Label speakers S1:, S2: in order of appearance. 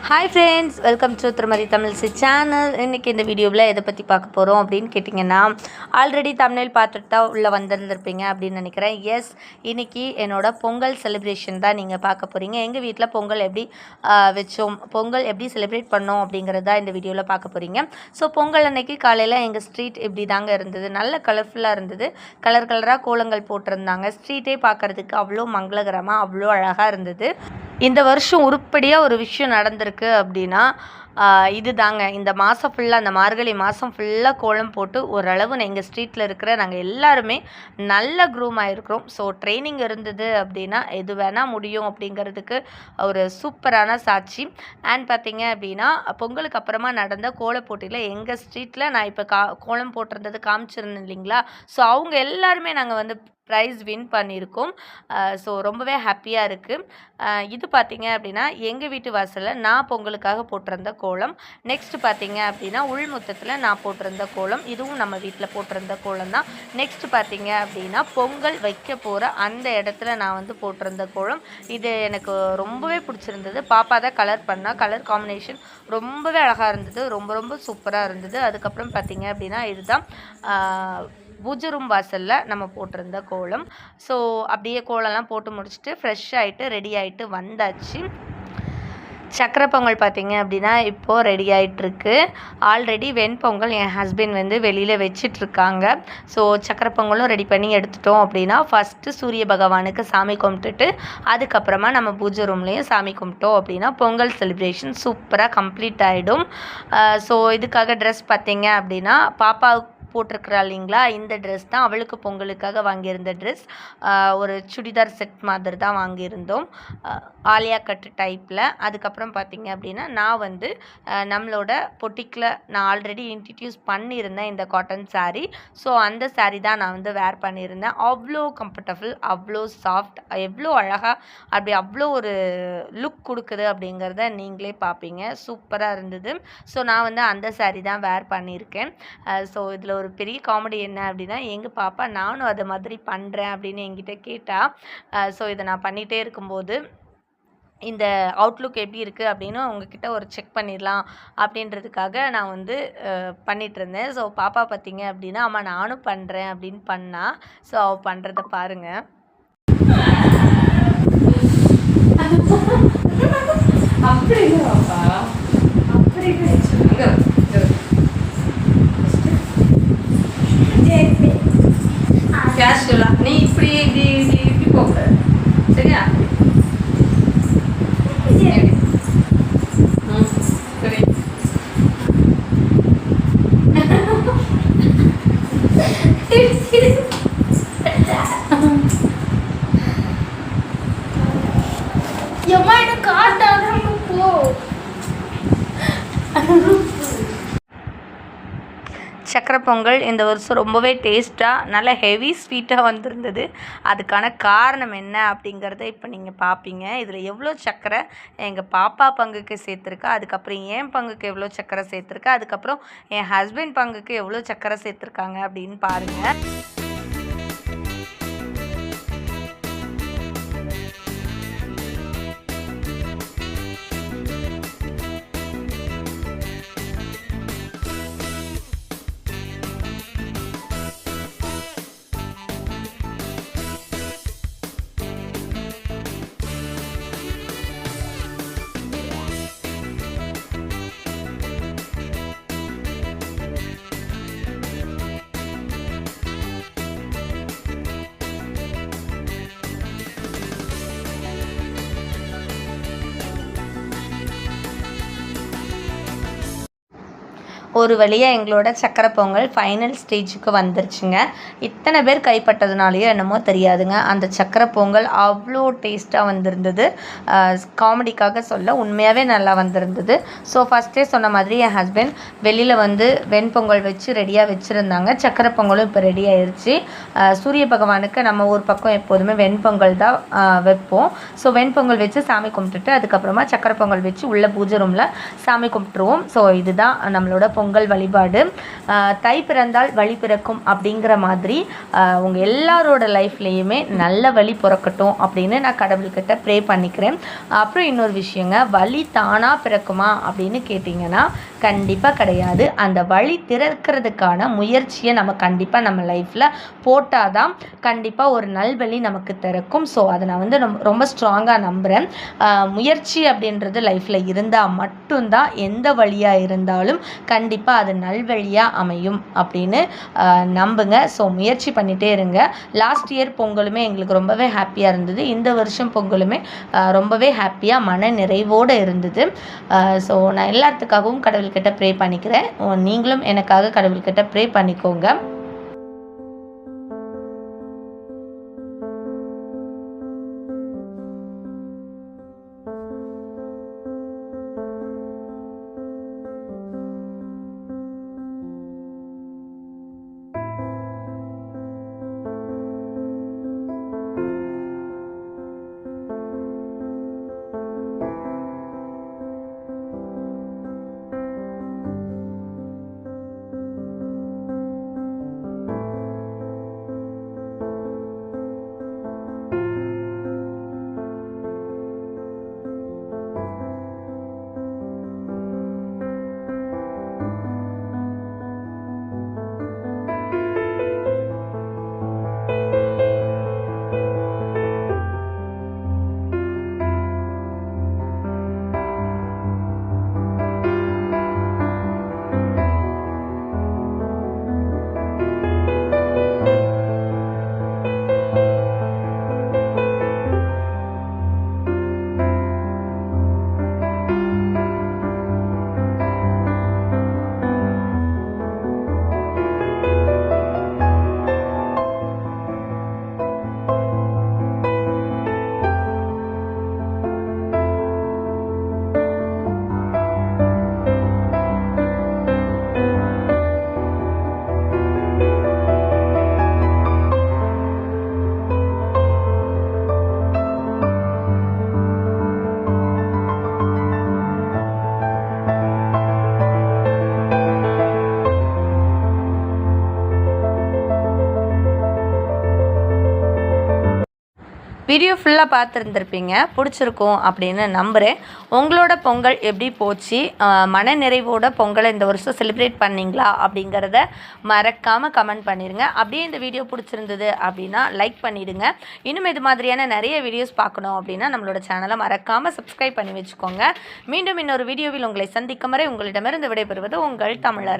S1: Hi friends, welcome to திருமதி தமிழ்சி channel. இன்றைக்கி இந்த வீடியோவில் எதை பற்றி பார்க்க போகிறோம் அப்படின்னு கேட்டிங்கன்னா, ஆல்ரெடி தமிழில் பார்த்துட்டு தான் உள்ளே வந்திருந்திருப்பீங்க அப்படின்னு நினைக்கிறேன். எஸ், இன்றைக்கி என்னோடய பொங்கல் செலிப்ரேஷன் தான் நீங்கள் பார்க்க போகிறீங்க. எங்கள் வீட்டில் பொங்கல் எப்படி வச்சோம், பொங்கல் எப்படி செலிப்ரேட் பண்ணோம் அப்படிங்கிறது தான் இந்த வீடியோவில் பார்க்க போகிறீங்க. ஸோ பொங்கல் அன்னைக்கு காலையில் எங்கள் ஸ்ட்ரீட் இப்படி தாங்க இருந்தது. நல்ல கலர்ஃபுல்லாக இருந்தது. கலர் கலராக கோலங்கள் போட்டிருந்தாங்க. ஸ்ட்ரீட்டே பார்க்குறதுக்கு அவ்வளோ மங்களகரமாக அவ்வளோ அழகாக இருந்தது. இந்த வருஷம் உருப்படியாக ஒரு விஷயம் நடந்திருக்கு அப்படின்னா இது தாங்க. இந்த மாதம் ஃபுல்லாக, அந்த மார்கழி மாதம் ஃபுல்லாக கோலம் போட்டு ஓரளவு எங்கள் ஸ்ட்ரீட்டில் இருக்கிற நாங்கள் எல்லாருமே நல்ல க்ரூம் ஆகிருக்கிறோம். ஸோ ட்ரைனிங் இருந்தது அப்படின்னா எது வேணால் முடியும் அப்படிங்கிறதுக்கு ஒரு சூப்பரான சாட்சி. அண்ட் பார்த்திங்க அப்படின்னா, பொங்கலுக்கு அப்புறமா நடந்த கோல போட்டியில் எங்கள் ஸ்ட்ரீட்டில் நான் இப்போ கோலம் போட்டிருந்தது காமிச்சிருந்தேன் இல்லைங்களா. ஸோ அவங்க எல்லாருமே நாங்கள் ப்ரைஸ் வின் பண்ணியிருக்கோம். ஸோ ரொம்பவே ஹாப்பியாக இருக்குது. இது பார்த்திங்க அப்படின்னா எங்கள் வீட்டு வாசலில் நான் பொங்கலுக்காக போட்டிருந்த கோலம். நெக்ஸ்ட் பார்த்திங்க அப்படின்னா உள்முத்தத்தில் நான் போட்டிருந்த கோலம். இதுவும் நம்ம வீட்டில் போட்டிருந்த கோலம் தான். நெக்ஸ்ட் பார்த்திங்க அப்படின்னா பொங்கல் வைக்க போகிற அந்த இடத்துல நான் போட்டிருந்த கோலம். இது எனக்கு ரொம்பவே பிடிச்சிருந்தது. பாப்பா தான் கலர் பண்ணால். கலர் காம்பினேஷன் ரொம்பவே அழகாக இருந்தது. ரொம்ப ரொம்ப சூப்பராக இருந்தது. அதுக்கப்புறம் பார்த்திங்க அப்படின்னா இதுதான் பூஜை ரூம் வாசலில் நம்ம போட்டிருந்த கோலம். ஸோ அப்படியே கோலம்லாம் போட்டு முடிச்சுட்டு ஃப்ரெஷ் ஆகிட்டு ரெடி ஆகிட்டு வந்தாச்சு. சக்கரை பொங்கல் பார்த்திங்க அப்படின்னா இப்போது ரெடி ஆகிட்டுருக்கு. ஆல்ரெடி வெண்பொங்கல் என் ஹஸ்பண்ட் வெளியில் வச்சிட்ருக்காங்க. ஸோ சக்கரை பொங்கலும் ரெடி பண்ணி எடுத்துட்டோம் அப்படின்னா ஃபஸ்ட்டு சூரிய பகவானுக்கு சாமி கும்பிட்டுட்டு அதுக்கப்புறமா நம்ம பூஜை ரூம்லேயும் சாமி கும்பிட்டோம் அப்படின்னா பொங்கல் செலிப்ரேஷன் சூப்பராக கம்ப்ளீட் ஆகிடும். ஸோ இதுக்காக ட்ரெஸ் பார்த்திங்க அப்படின்னா பாப்பாவுக்கு போட்டிருக்கிறா இல்லைங்களா, இந்த ட்ரெஸ் தான் அவளுக்கு பொங்கலுக்காக வாங்கியிருந்த ட்ரெஸ். ஒரு சுடிதார் செட் மாதிரி தான் வாங்கியிருந்தோம், ஆலியா கட் டைப்பில். அதுக்கப்புறம் பார்த்திங்க அப்படின்னா நான் நம்மளோட பொட்டிக்கில் நான் ஆல்ரெடி இன்ட்ரடியூஸ் பண்ணியிருந்தேன் இந்த காட்டன் சாரீ. ஸோ அந்த சாரீ தான் நான் வேர் பண்ணியிருந்தேன். அவ்வளோ கம்ஃபர்டபுள், அவ்வளோ சாஃப்ட், எவ்வளோ அழகாக அப்படி அவ்வளோ ஒரு லுக் கொடுக்குது அப்படிங்கிறத நீங்களே பார்ப்பீங்க. சூப்பராக இருந்தது. ஸோ நான் அந்த சாரீ தான் வேர் பண்ணியிருக்கேன். ஸோ இதில் ஒரு பெரிய காமெடி என்ன அப்படின்னா, எங்கள் பாப்பா நானும் அது மாதிரி பண்ணுறேன் அப்படின்னு என்கிட்ட கேட்டால். ஸோ இதை நான் பண்ணிகிட்டே இருக்கும்போது இந்த அவுட்லுக் எப்படி இருக்குது அப்படின்னு உங்ககிட்ட ஒரு செக் பண்ணிடலாம் அப்படின்றதுக்காக நான் பண்ணிகிட்டு இருந்தேன். ஸோ பாப்பா பார்த்திங்க அப்படின்னா, அம்மா நானும் பண்ணுறேன் அப்படின்னு பண்ணா. ஸோ அவள் பண்ணுறத பாருங்கள். கேஷுவலாக நீ இப்படி இப்படி இப்படி இப்படி போக சரியா? சரி. சக்கரை பொங்கல் இந்த வருஷம் ரொம்பவே டேஸ்ட்டாக நல்ல ஹெவி ஸ்வீட்டாக வந்திருந்தது. அதுக்கான காரணம் என்ன அப்படிங்கிறத இப்போ நீங்கள் பார்ப்பீங்க. இதில் எவ்வளோ சக்கரை எங்கள் பாப்பா பங்குக்கு சேர்த்துருக்கா, அதுக்கப்புறம் என் பங்குக்கு எவ்வளோ சக்கரை சேர்த்துருக்கா, அதுக்கப்புறம் என் ஹஸ்பண்ட் பங்குக்கு எவ்வளோ சக்கரை சேர்த்துருக்காங்க அப்படின்னு பாருங்கள். ஒரு வழியாக எங்களோட சக்கரை பொங்கல் ஃபைனல் ஸ்டேஜுக்கு வந்துருச்சுங்க. இத்தனை பேர் கைப்பட்டதுனாலையோ என்னமோ தெரியாதுங்க, அந்த சக்கரை பொங்கல் அவ்வளோ டேஸ்ட்டாக வந்திருந்தது. காமெடிக்காக சொல்ல, உண்மையாகவே நல்லா வந்திருந்தது. ஸோ ஃபஸ்ட்டே சொன்ன மாதிரி என் ஹஸ்பண்ட் வெளியில் வெண்பொங்கல் வச்சு ரெடியாக வச்சுருந்தாங்க. சக்கரை பொங்கலும் இப்போ ரெடி ஆயிடுச்சு. சூரிய பகவானுக்கு நம்ம ஊர் பக்கம் எப்போதுமே வெண்பொங்கல் தான் வைப்போம். ஸோ வெண்பொங்கல் வச்சு சாமி கும்பிட்டுட்டு அதுக்கப்புறமா சக்கரை பொங்கல் வச்சு உள்ள பூஜை ரூமில் சாமி கும்பிட்டுருவோம். ஸோ இதுதான் நம்மளோட பொங்கல் வழிபாடு. தை பிறந்தால் வழி பிறக்கும் அப்படிங்கிற மாதிரி உங்கள் எல்லாரோட லைஃப்லேயுமே நல்ல வழி பிறக்கட்டும் அப்படின்னு நான் கடவுள்கிட்ட ப்ரே பண்ணிக்கிறேன். அப்புறம் இன்னொரு விஷயங்க, வழி தானாக பிறக்குமா அப்படின்னு கேட்டிங்கன்னா கண்டிப்பாக கிடையாது. அந்த வழி திறக்கிறதுக்கான முயற்சியை நம்ம கண்டிப்பாக நம்ம லைஃப்பில் போட்டால் தான் கண்டிப்பாக ஒரு நல்வழி நமக்கு திறக்கும். ஸோ அதை நான் வந்து ரொம்ப ஸ்ட்ராங்காக நம்புகிறேன். முயற்சி அப்படின்றது லைஃப்பில் இருந்தால் மட்டும்தான் எந்த வழியாக இருந்தாலும் கண்டிப்பாக அது நல்வழியாக அமையும் அப்படின்னு நம்புங்க. ஸோ முயற்சி பண்ணிகிட்டே இருங்க. லாஸ்ட் இயர் பொங்கலுமே எங்களுக்கு ரொம்பவே ஹாப்பியாக இருந்தது. இந்த வருஷம் பொங்கலுமே ரொம்பவே ஹாப்பியாக மன நிறைவோடு இருந்தது. ஸோ நான் எல்லாத்துக்காகவும் கடவுள்கிட்ட ப்ரே பண்ணிக்கிறேன். நீங்களும் எனக்காக கடவுள்கிட்ட ப்ரே பண்ணிக்கோங்க. வீடியோ ஃபுல்லாக பார்த்துருந்துருப்பீங்க, பிடிச்சிருக்கும் அப்படின்னு நம்புகிறேன். உங்களோட பொங்கல் எப்படி போச்சு, மன நிறைவோட பொங்கலை இந்த வருஷம் செலிப்ரேட் பண்ணிங்களா அப்படிங்கிறத மறக்காமல் கமெண்ட் பண்ணிடுங்க. அப்படியே இந்த வீடியோ பிடிச்சிருந்தது அப்படின்னா லைக் பண்ணிவிடுங்க. இன்னும் இது மாதிரியான நிறைய வீடியோஸ் பார்க்கணும் அப்படின்னா நம்மளோட சேனலை மறக்காமல் சப்ஸ்கிரைப் பண்ணி வச்சுக்கோங்க. மீண்டும் இன்னொரு வீடியோவில் உங்களை சந்திக்கும் வரை உங்களிடமிருந்து விடைபெறுவது உங்கள் தமிழரசி.